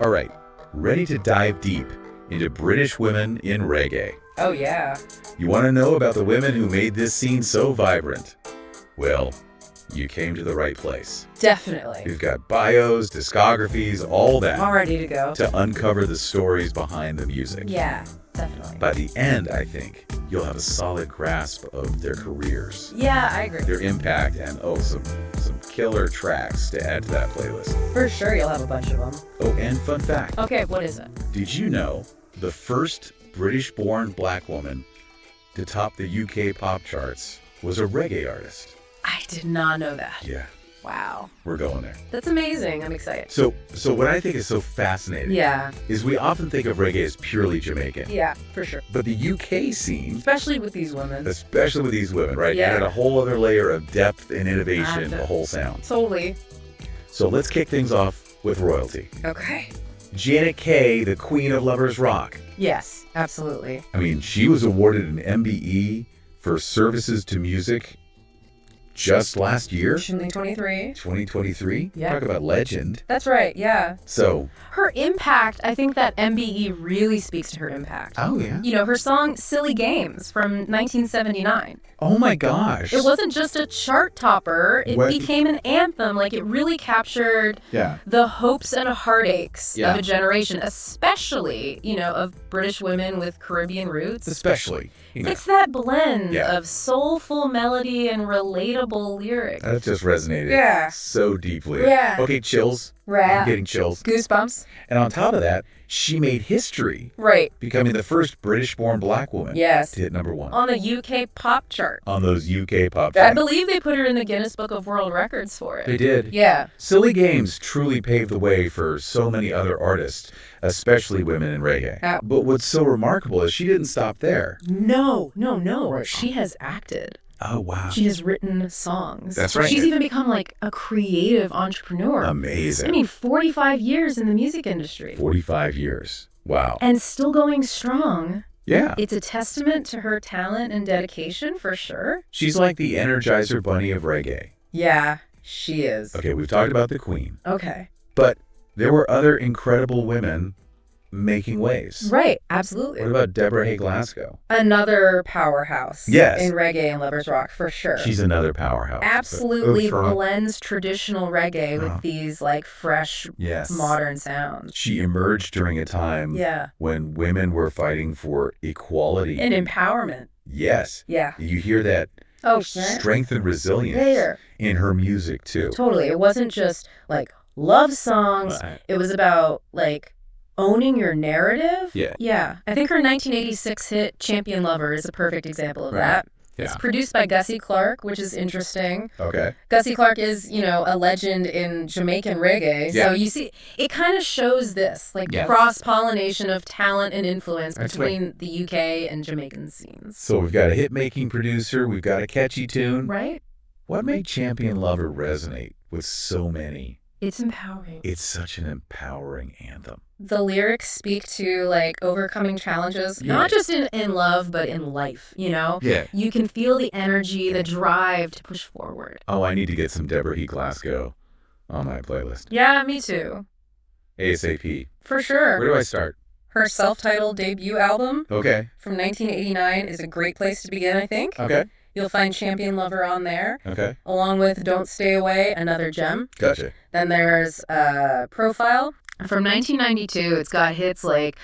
All right, ready to dive deep into British women in reggae. Oh, yeah. You want to know about the women who made this scene so vibrant? Well, you came to the right place. Definitely. We've got bios, discographies, all that. All ready to go. To uncover the stories behind the music. Yeah, definitely. By the end, I think, you'll have a solid grasp of their careers. Yeah, I agree. Their impact, and some killer tracks to add to that playlist. For sure, you'll have a bunch of them. Oh, and fun fact. Okay, what is it? Did you know the first British-born black woman to top the UK pop charts was a reggae artist? I did not know that. Yeah, Wow. we're going there. That's amazing. I'm excited. So what I think is so fascinating Yeah. is we often think of reggae as purely Jamaican. Yeah, for sure. But the UK scene, Especially with these women. especially with these women, right, Yeah. added a whole other layer of depth and innovation to the whole sound. Totally. So let's kick things off with royalty. Okay. Janet Kay, the queen of lovers rock. Yes, absolutely. I mean, she was awarded an MBE for services to music just last year, 2023. 2023. Yeah. Talk about legend. That's right, yeah. So, Her impact, I think that MBE really speaks to her impact. oh yeah. You know, her song Silly Games from 1979. Oh my gosh. It wasn't just a chart topper, it What? became an anthem. Like, it really captured Yeah. the hopes and heartaches Yeah. of a generation, especially, you know, of British women with Caribbean roots. Especially. You know, It's that blend Yeah. of soulful melody and relatable lyrics. that just resonated Yeah. so deeply. Yeah. Okay, chills. I'm Right. getting chills. Goosebumps. And on top of that, she made history, Right. becoming the first British-born black woman Yes. to hit #1 On the UK pop chart. on those UK pop I charts. believe they put her in the Guinness Book of World Records for it. They did. Yeah. Silly Games truly paved the way for so many other artists, especially women in reggae. Yeah. But what's so remarkable is she didn't stop there. No. She has acted. Oh, wow. She has written songs. That's right. She's even become like a creative entrepreneur. Amazing. I mean, 45 years in the music industry. 45 years. Wow. And still going strong. Yeah. It's a testament to her talent and dedication, for sure. She's like the Energizer Bunny of reggae. Yeah, she is. Okay, we've talked about the Queen, Okay. but there were other incredible women making waves. Right, absolutely. What about Deborah Hay Glasgow? Another powerhouse. Yes. In reggae and lovers rock, for sure. She's another powerhouse. absolutely But- blends traditional reggae with Oh. these like fresh Yes. modern sounds. She emerged during a time Yeah. when women were fighting for equality. And empowerment. Yes. Yeah. You hear that Oh, strength and resilience there. in her music, too. Totally. It wasn't just like love songs. Right. It was about like owning your narrative. Yeah. Yeah. I think her 1986 hit Champion Lover is a perfect example of Right. that. Yeah. It's produced by Gussie Clarke, which is interesting. Okay. Gussie Clarke is, you know, a legend in Jamaican reggae. Yeah. So you see, it kind of shows this, like, Yes. cross-pollination of talent and influence That's between the UK and Jamaican scenes. So we've got a hit-making producer. We've got a catchy tune. Right? What made Champion Lover resonate with so many? It's empowering. It's such an empowering anthem. The lyrics speak to, like, overcoming challenges, Yeah. not just in love, but in life, you know? Yeah. You can feel the energy, the drive to push forward. Oh, I need to get some Deborah Hay Glasgow on my playlist. Yeah, me too. ASAP. For sure. Where do I start? Her self-titled debut album Okay. from 1989 is a great place to begin, I think. Okay. You'll find Champion Lover on there, Okay. along with Don't Stay Away, another gem. Gotcha. Then there's Profile. From 1992, it's got hits like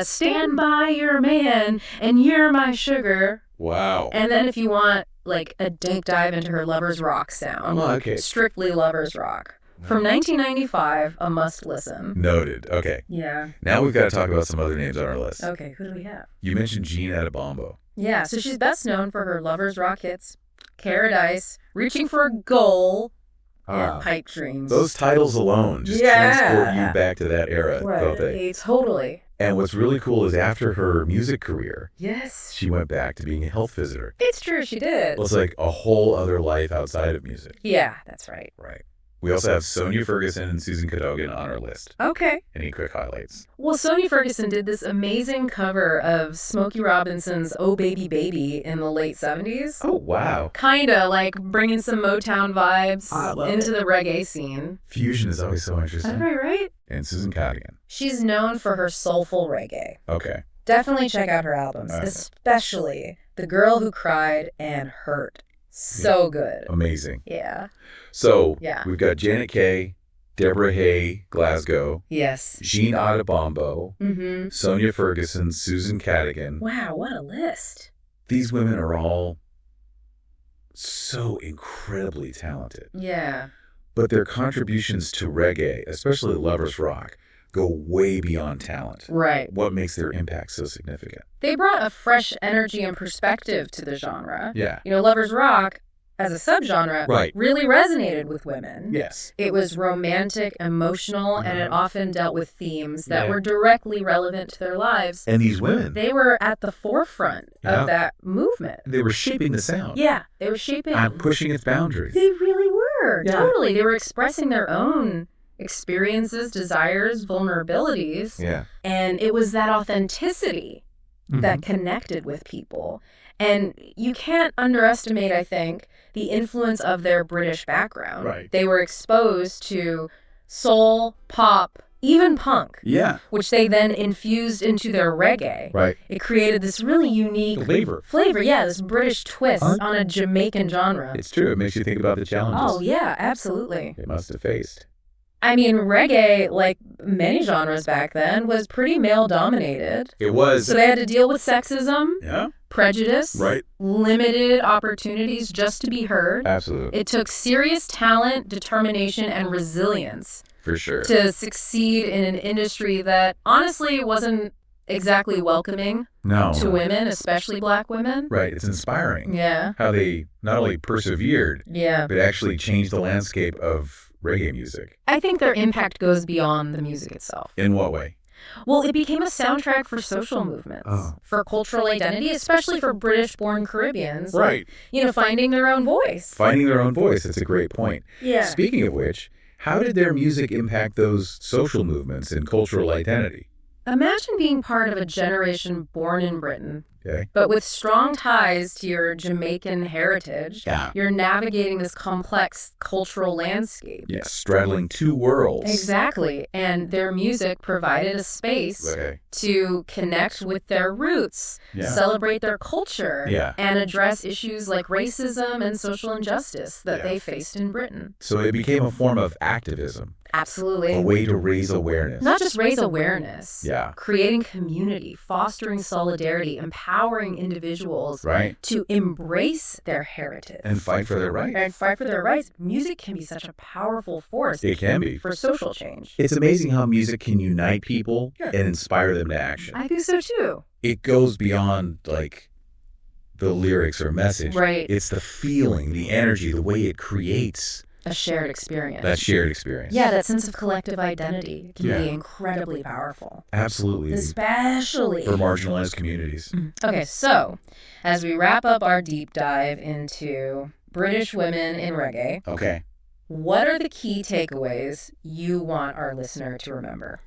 Stand By Your Man and You're My Sugar. Wow. And then if you want like a deep dive into her lovers rock sound, Oh, okay. strictly lovers rock. From 1995, a must listen. Noted. Okay. Yeah. Now we've got to talk about some other names on our list. Okay, who do we have? You mentioned Jean Adebombo. Yeah, so she's best known for her lovers rock hits, Paradise, Reaching for a Goal, and Pipe Dreams. Those titles alone just transport you back to that era, don't they? Right, totally. And what's really cool is after her music career, Yes. she went back to being a health visitor. It's true, she did. Well, it's like a whole other life outside of music. Yeah, that's right. Right. We also have Sonia Ferguson and Susan Cadogan on our list. Okay. Any quick highlights? Well, Sonia Ferguson did this amazing cover of Smokey Robinson's Oh Baby Baby in the late 70s. Oh, wow. Kinda like bringing some Motown vibes into the reggae scene. Fusion is always so interesting. Right? And Susan Cadogan. She's known for her soulful reggae. Okay. Definitely check out her albums, Okay. especially The Girl Who Cried and Hurt. So good. Amazing. Yeah. So Yeah. we've got Janet Kay, Deborah Hay, Glasgow, Yes. Jean Adebombo, Mm-hmm. Sonia Ferguson, Susan Cadogan. Wow, what a list. These women are all so incredibly talented. Yeah. But their contributions to reggae, especially lovers rock, go way beyond talent. Right. What makes their impact so significant? They brought a fresh energy and perspective to the genre. Yeah. You know, lovers rock, as a subgenre, Right. really resonated with women. Yes. It was romantic, emotional, and it often dealt with themes that Yeah. were directly relevant to their lives. And these women, They were at the forefront Yeah. of that movement. they were shaping the sound. Yeah, they were shaping. And pushing its boundaries. They really were. Yeah. Totally. They were expressing their own experiences, desires, vulnerabilities. Yeah. And it was that authenticity that connected with people. And you can't underestimate, I think, the influence of their British background. Right. They were exposed to soul, pop, even punk, Yeah. which they then infused into their reggae. Right. It created this really unique Flavor. yeah, this British twist on a Jamaican genre. It's true. It makes you think about the challenges Oh, yeah, absolutely. they must have faced. I mean, reggae, like many genres back then, was pretty male-dominated. It was. So they had to deal with sexism, Yeah. prejudice, Right. limited opportunities just to be heard. Absolutely. It took serious talent, determination, and resilience For sure. to succeed in an industry that honestly wasn't exactly welcoming No. to women, especially black women. Right. It's inspiring Yeah. how they not only persevered, Yeah. but actually changed the landscape of reggae music. I think their impact goes beyond the music itself. In what way? Well, it became a soundtrack for social movements, for cultural identity, especially for British-born Caribbeans. Right. You know, finding their own voice. Finding their own voice. That's a great point. Yeah. Speaking of which, how did their music impact those social movements and cultural identity? Imagine being part of a generation born in Britain, Okay. but with strong ties to your Jamaican heritage. Yeah. You're navigating this complex cultural landscape. Yes. Straddling two worlds. Exactly. And their music provided a space Okay. to connect with their roots, Yeah. celebrate their culture, Yeah. and address issues like racism and social injustice that Yeah. they faced in Britain. So it became a form of activism, Absolutely. a way to raise awareness. Not just raise awareness. Yeah. Creating community, fostering solidarity, empowering individuals Right. to embrace their heritage. And fight for their rights. And fight for their rights. Music can be such a powerful force It can be. for social change. It's amazing how music can unite people and inspire them to action. I think so too. It goes beyond like the lyrics or message. Right. It's the feeling, the energy, the way it creates A shared experience. that shared experience. Yeah, that sense of collective identity can Yeah. be incredibly powerful. Absolutely. Especially For marginalized communities. Okay, so as we wrap up our deep dive into British women in reggae, Okay. what are the key takeaways you want our listener to remember?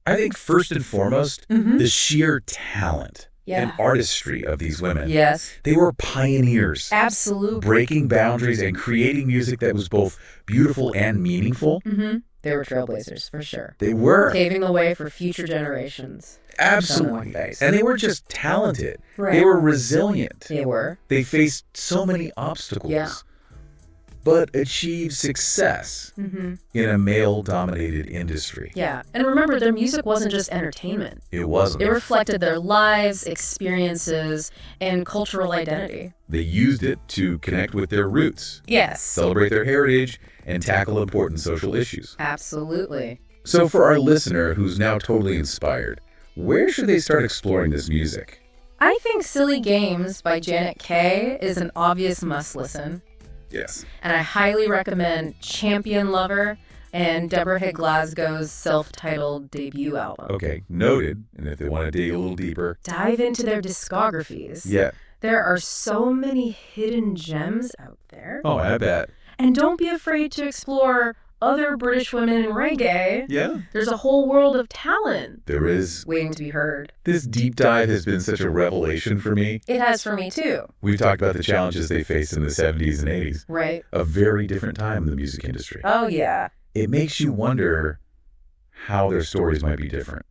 I think first and foremost, the sheer talent and artistry of these women. Yes, They were pioneers, absolutely. breaking boundaries and creating music that was both beautiful and meaningful. They were trailblazers, for sure. They were. Paving the way for future generations. Absolutely. And they were just talented. Right. They were resilient. They were. They faced so many obstacles, Yeah. but achieved success in a male-dominated industry. Yeah, and remember, their music wasn't just entertainment. It wasn't. It reflected their lives, experiences, and cultural identity. They used it to connect with their roots, Yes. celebrate their heritage, and tackle important social issues. Absolutely. So for our listener who's now totally inspired, where should they start exploring this music? I think Silly Games by Janet Kay is an obvious must-listen. Yes. And I highly recommend Champion Lover and Deborah Hay Glasgow's self-titled debut album. Okay, noted. And if they want to dig a little deeper, Dive into their discographies. yeah. There are so many hidden gems out there. Oh, I bet. And don't be afraid to explore other British women in reggae, Yeah. there's a whole world of talent There is. waiting to be heard. This deep dive has been such a revelation for me. It has for me, too. We've talked about the challenges they faced in the 70s and 80s. Right. A very different time in the music industry. Oh, yeah. It makes you wonder how their stories might be different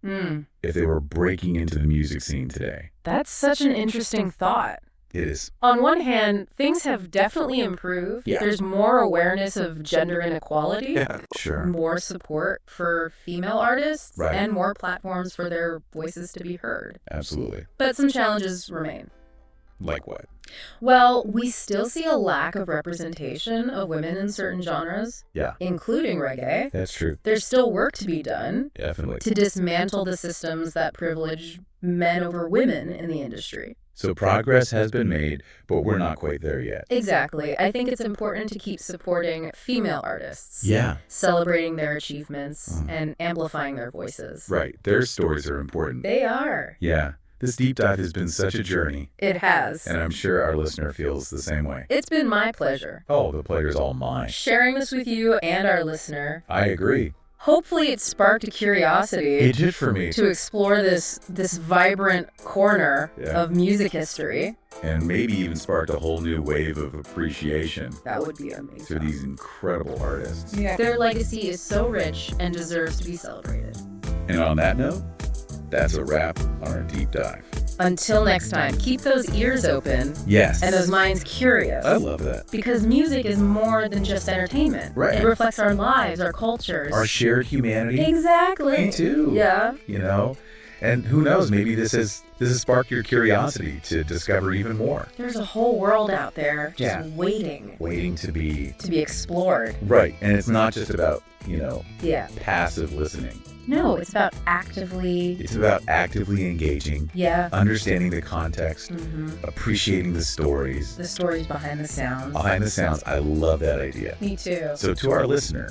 if they were breaking into the music scene today. That's such an interesting thought. It is. On one hand, things have definitely improved. Yeah. There's more awareness of gender inequality. Yeah, sure. More support for female artists. Right. And more platforms for their voices to be heard. Absolutely. But some challenges remain. Like what? Well, we still see a lack of representation of women in certain genres, Yeah, including reggae. that's true. There's still work to be done Definitely. to dismantle the systems that privilege men over women in the industry. So progress has been made, but we're not quite there yet. Exactly. I think it's important to keep supporting female artists. Yeah. Celebrating their achievements and amplifying their voices. Right. Their stories are important. They are. Yeah. This deep dive has been such a journey, It has. and I'm sure our listener feels the same way. It's been my pleasure Oh, the pleasure's all mine. sharing this with you and our listener. I agree. Hopefully it sparked a curiosity It did for me. to explore this vibrant corner Yeah. of music history. And maybe even sparked a whole new wave of appreciation That would be to amazing. these incredible artists. Their legacy is so rich and deserves to be celebrated. And on that note, that's a wrap on our deep dive. Until next time, keep those ears open Yes. and those minds curious. I love that. Because music is more than just entertainment. Right. It reflects our lives, our cultures. Our shared humanity. Exactly. Me too. Yeah. You know? And who knows, maybe this has sparked your curiosity to discover even more. There's a whole world out there just Yeah. waiting To be to be explored. right. And it's not just about, Yeah. passive listening. No, it's about actively. It's about actively engaging, Yeah. understanding the context, appreciating the stories. The stories behind the sounds. Behind the sounds, I love that idea. Me too. So to our listener,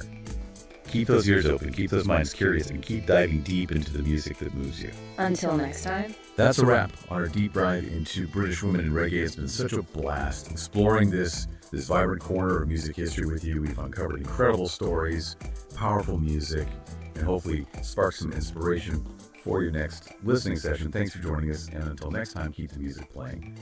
keep those ears open, keep those minds curious, and keep diving deep into the music that moves you. Until next time. That's a wrap on our deep dive into British women in reggae. It's been such a blast exploring this vibrant corner of music history with you. We've uncovered incredible stories, powerful music, and hopefully spark some inspiration for your next listening session. Thanks for joining us, and until next time, keep the music playing.